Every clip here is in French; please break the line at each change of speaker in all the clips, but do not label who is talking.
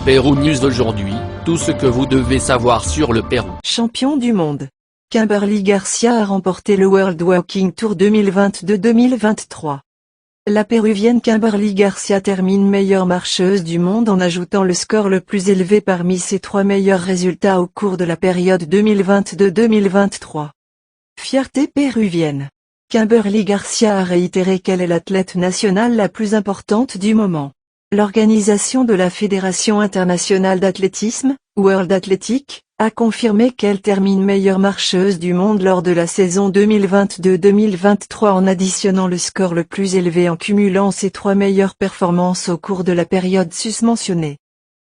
Pérou News aujourd'hui, tout ce que vous devez savoir sur le Pérou.
Champion du monde. Kimberly Garcia a remporté le World Walking Tour 2022-2023. La péruvienne Kimberly Garcia termine meilleure marcheuse du monde en ajoutant le score le plus élevé parmi ses 3 meilleurs résultats au cours de la période 2022-2023. Fierté péruvienne. Kimberly Garcia a réitéré qu'elle est l'athlète nationale la plus importante du moment. L'organisation de la Fédération internationale d'athlétisme, World Athletic, a confirmé qu'elle termine meilleure marcheuse du monde lors de la saison 2022-2023 en additionnant le score le plus élevé en cumulant ses 3 meilleures performances au cours de la période susmentionnée.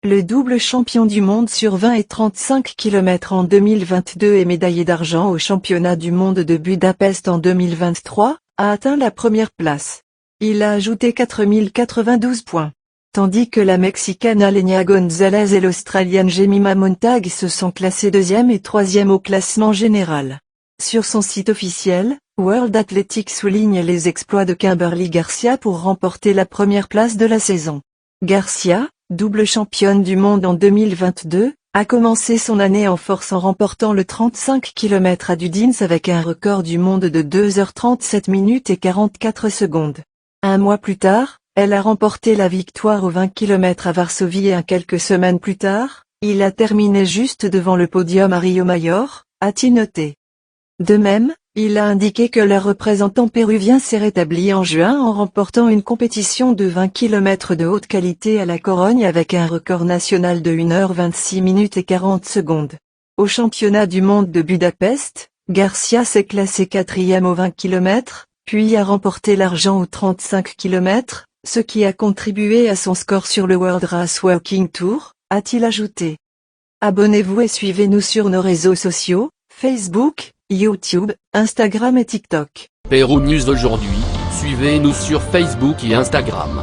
Le double champion du monde sur 20 et 35 km en 2022 et médaillé d'argent au championnat du monde de Budapest en 2023, a atteint la première place. Il a ajouté 4092 points. Tandis que la Mexicaine Alenia González et l'Australienne Jemima Montag se sont classées 2e et 3e au classement général. Sur son site officiel, World Athletics souligne les exploits de Kimberly Garcia pour remporter la première place de la saison. Garcia, double championne du monde en 2022, a commencé son année en force en remportant le 35 km à Dudins avec un record du monde de 2h37 minutes et 44 secondes. Un mois plus tard, elle a remporté la victoire aux 20 km à Varsovie et quelques semaines plus tard, il a terminé juste devant le podium à Rio Mayor, a-t-il noté. De même, il a indiqué que le représentant péruvien s'est rétabli en juin en remportant une compétition de 20 km de haute qualité à La Corogne avec un record national de 1h26 minutes et 40 secondes. Au championnat du monde de Budapest, Garcia s'est classé 4e aux 20 km, puis a remporté l'argent aux 35 km, ce qui a contribué à son score sur le World Race Walking Tour, a-t-il ajouté. Abonnez-vous et suivez-nous sur nos réseaux sociaux, Facebook, YouTube, Instagram et TikTok.
Pérou News aujourd'hui, suivez-nous sur Facebook et Instagram.